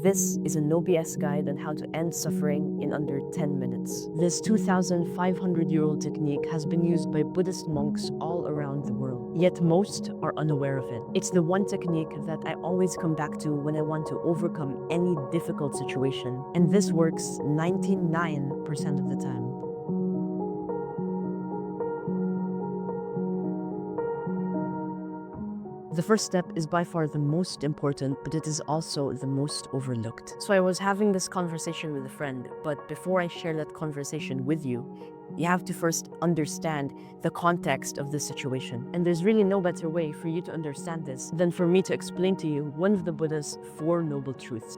This is a no BS guide on how to end suffering in under 10 minutes. This 2,500-year-old technique has been used by Buddhist monks all around the world, yet most are unaware of it. It's the one technique that I always come back to when I want to overcome any difficult situation, and this works 99% of the time. The first step is by far the most important, but it is also the most overlooked. So I was having this conversation with a friend, but before I share that conversation with you, you have to first understand the context of the situation. And there's really no better way for you to understand this than for me to explain to you one of the Buddha's 4 noble truths.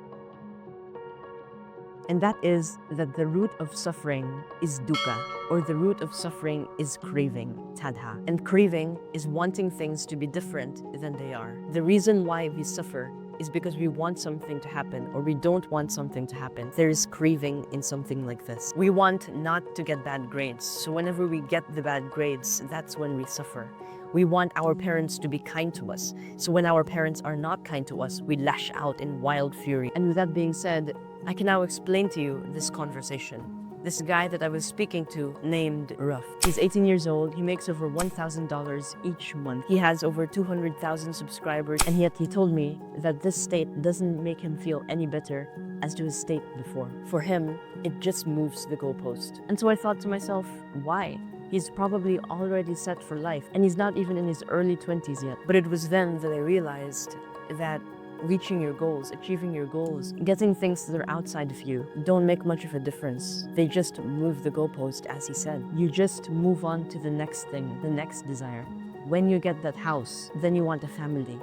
And that is that the root of suffering is dukkha, or the root of suffering is craving, tadha. And craving is wanting things to be different than they are. The reason why we suffer is because we want something to happen or we don't want something to happen. There is craving in something like this. We want not to get bad grades. So whenever we get the bad grades, that's when we suffer. We want our parents to be kind to us. So when our parents are not kind to us, we lash out in wild fury. And with that being said, I can now explain to you this conversation. This guy that I was speaking to named Ruff. He's 18 years old, he makes over $1,000 each month. He has over 200,000 subscribers, and yet he told me that this state doesn't make him feel any better as to his state before. For him, it just moves the goalpost. And so I thought to myself, why? He's probably already set for life, and he's not even in his early 20s yet. But it was then that I realized that reaching your goals, achieving your goals, getting things that are outside of you don't make much of a difference. They just move the goalpost, as he said. You just move on to the next thing, the next desire. When you get that house, then you want a family.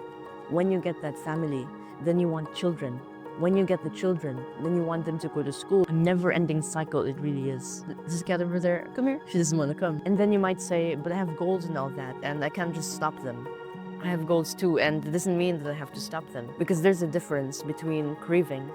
When you get that family, then you want children. When you get the children, then you want them to go to school. A never-ending cycle it really is. This cat over there, come here. She doesn't want to come. And then you might say, but I have goals and all that, and I can't just stop them. I have goals too, and it doesn't mean that I have to stop them. Because there's a difference between craving,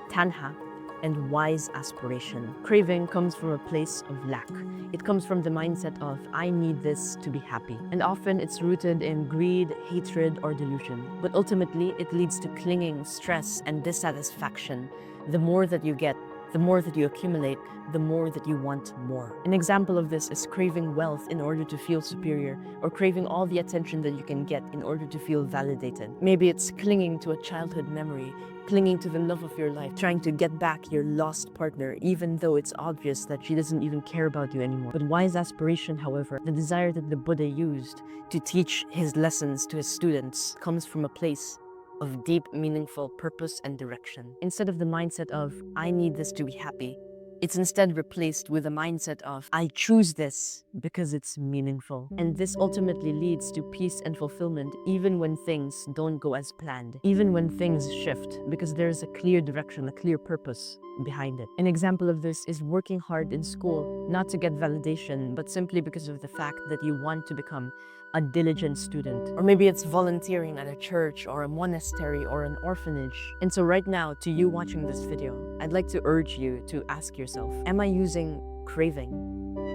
tanha, and wise aspiration. Craving comes from a place of lack. It comes from the mindset of, I need this to be happy. And often it's rooted in greed, hatred, or delusion. But ultimately, it leads to clinging, stress, and dissatisfaction. The more that you get, the more that you accumulate, the more that you want more. An example of this is craving wealth in order to feel superior, or craving all the attention that you can get in order to feel validated. Maybe it's clinging to a childhood memory, clinging to the love of your life, trying to get back your lost partner, even though it's obvious that she doesn't even care about you anymore. But wise aspiration, however, the desire that the Buddha used to teach his lessons to his students, comes from a place of deep, meaningful purpose and direction. Instead of the mindset of, I need this to be happy, it's instead replaced with a mindset of, I choose this because it's meaningful. And this ultimately leads to peace and fulfillment even when things don't go as planned, even when things shift, because there's a clear direction, a clear purpose behind it. An example of this is working hard in school, not to get validation, but simply because of the fact that you want to become a diligent student. Or maybe it's volunteering at a church or a monastery or an orphanage. And so right now, to you watching this video, I'd like to urge you to ask yourself, am I using craving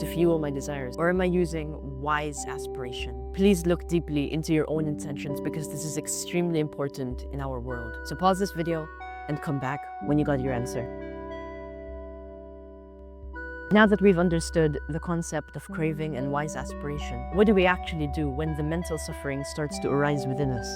to fuel my desires, or am I using wise aspiration? Please look deeply into your own intentions, because this is extremely important in our world. So pause this video and come back when you got your answer. Now that we've understood the concept of craving and wise aspiration, what do we actually do when the mental suffering starts to arise within us?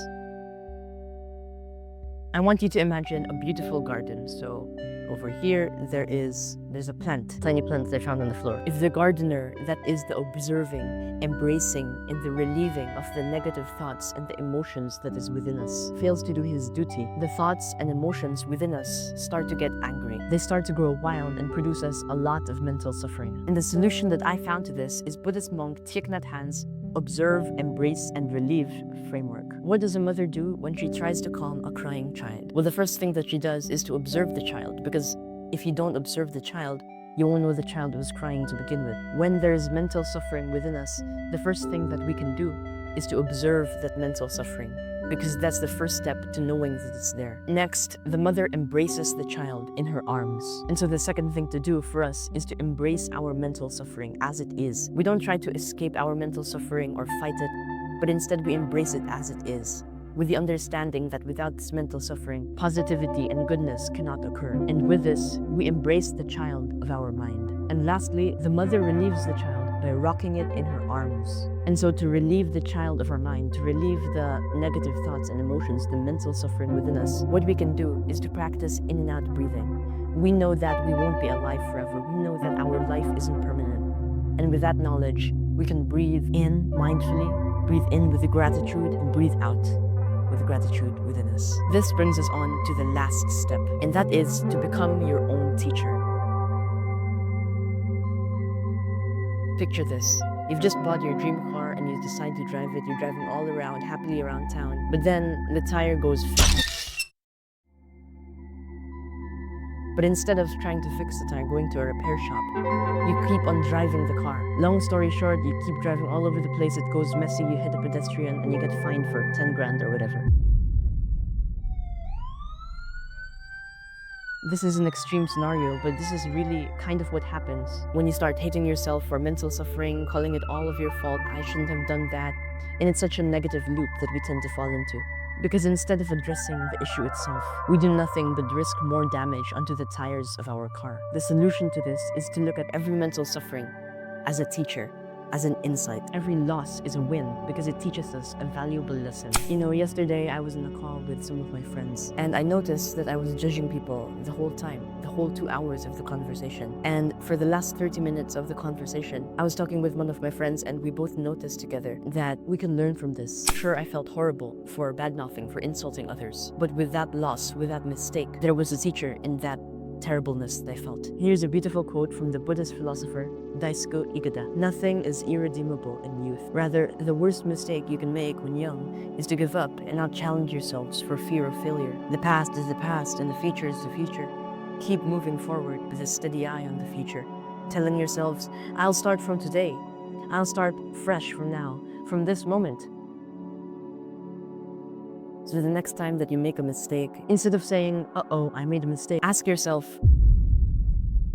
I want you to imagine a beautiful garden. So over here, there's a plant, tiny plant they found on the floor. If the gardener, that is the observing, embracing, and the relieving of the negative thoughts and the emotions that is within us, fails to do his duty, the thoughts and emotions within us start to get angry. They start to grow wild and produce us a lot of mental suffering. And the solution that I found to this is Buddhist monk Thich Nhat Hanh's observe, embrace, and relieve framework. What does a mother do when she tries to calm a crying child? Well, the first thing that she does is to observe the child, because if you don't observe the child, you won't know the child was crying to begin with. When there's mental suffering within us, the first thing that we can do is to observe that mental suffering, because that's the first step to knowing that it's there. Next, the mother embraces the child in her arms. And so the second thing to do for us is to embrace our mental suffering as it is. We don't try to escape our mental suffering or fight it, but instead we embrace it as it is. with the understanding that without this mental suffering, positivity and goodness cannot occur. And with this, we embrace the child of our mind. And lastly, the mother relieves the child by rocking it in her arms. And so to relieve the child of our mind, to relieve the negative thoughts and emotions, the mental suffering within us, what we can do is to practice in and out breathing. We know that we won't be alive forever. We know that our life isn't permanent. And with that knowledge, we can breathe in mindfully, breathe in with gratitude, and breathe out with gratitude within us. This brings us on to the last step, and that is to become your own teacher. Picture this. You've just bought your dream car and you decide to drive it. You're driving all around, happily around town. But then the tire goes flat. But instead of trying to fix the tire, going to a repair shop, you keep on driving the car. Long story short, you keep driving all over the place. It goes messy, you hit a pedestrian, and you get fined for 10 grand or whatever. This is an extreme scenario, but this is really kind of what happens when you start hating yourself for mental suffering, calling it all of your fault, I shouldn't have done that. And it's such a negative loop that we tend to fall into. Because instead of addressing the issue itself, we do nothing but risk more damage onto the tires of our car. The solution to this is to look at every mental suffering as a teacher, as an insight. Every loss is a win because it teaches us a valuable lesson. You know, yesterday I was in a call with some of my friends and I noticed that I was judging people the whole time, the whole 2 hours of the conversation. And for the last 30 minutes of the conversation, I was talking with one of my friends and we both noticed together that we can learn from this. Sure, I felt horrible for bad-mouthing, for insulting others. But with that loss, with that mistake, there was a teacher in that terribleness that I felt. Here's a beautiful quote from the Buddhist philosopher Daisuke Ikeda. Nothing is irredeemable in youth. Rather, the worst mistake you can make when young is to give up and not challenge yourselves for fear of failure. The past is the past and the future is the future. Keep moving forward with a steady eye on the future, telling yourselves, I'll start from today. I'll start fresh from now, from this moment. So the next time that you make a mistake, instead of saying, uh-oh, I made a mistake, ask yourself,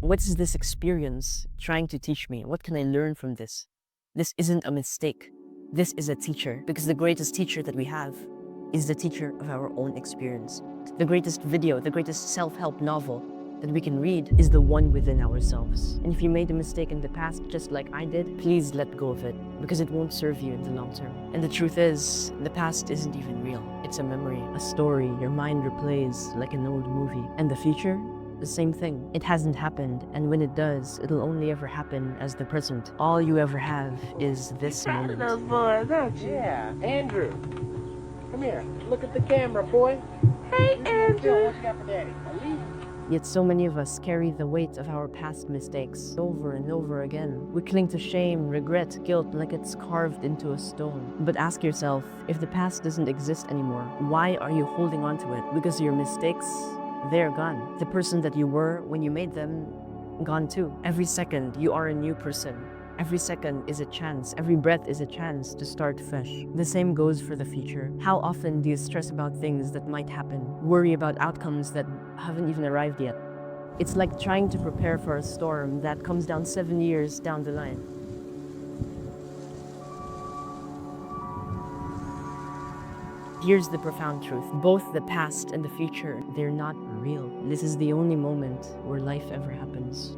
what is this experience trying to teach me? What can I learn from this? This isn't a mistake. This is a teacher, because the greatest teacher that we have is the teacher of our own experience. The greatest video, the greatest self-help novel that we can read is the one within ourselves. And if you made a mistake in the past, just like I did, please let go of it, because it won't serve you in the long term. And the truth is, the past isn't even real. It's a memory, a story your mind replays like an old movie. And the future? The same thing. It hasn't happened, and when it does, it'll only ever happen as the present. All you ever have is this moment. Those boys, aren't you? Yeah, Andrew. Come here. Look at the camera, boy. Hey, Andrew. What you got for daddy? Yet so many of us carry the weight of our past mistakes over and over again. We cling to shame, regret, guilt like it's carved into a stone. But ask yourself, if the past doesn't exist anymore, why are you holding on to it? Because your mistakes, they're gone. The person that you were when you made them, gone too. Every second, you are a new person. Every second is a chance. Every breath is a chance to start fresh. The same goes for the future. How often do you stress about things that might happen? Worry about outcomes that haven't even arrived yet? It's like trying to prepare for a storm that comes down 7 years down the line. Here's the profound truth. Both the past and the future, they're not real. This is the only moment where life ever happens.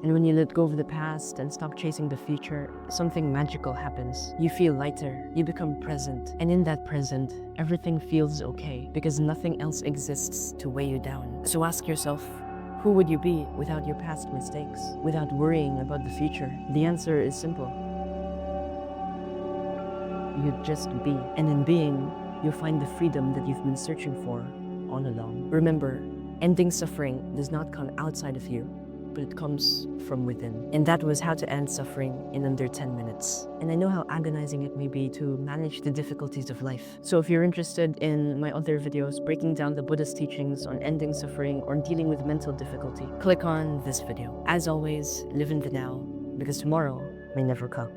And when you let go of the past and stop chasing the future, something magical happens. You feel lighter, you become present. And in that present, everything feels okay because nothing else exists to weigh you down. So ask yourself, who would you be without your past mistakes? Without worrying about the future? The answer is simple. You'd just be. And in being, you'll find the freedom that you've been searching for all along. Remember, ending suffering does not come outside of you, but it comes from within. And that was how to end suffering in under 10 minutes. And I know how agonizing it may be to manage the difficulties of life. So if you're interested in my other videos breaking down the Buddhist teachings on ending suffering or dealing with mental difficulty, click on this video. As always, live in the now, because tomorrow may never come.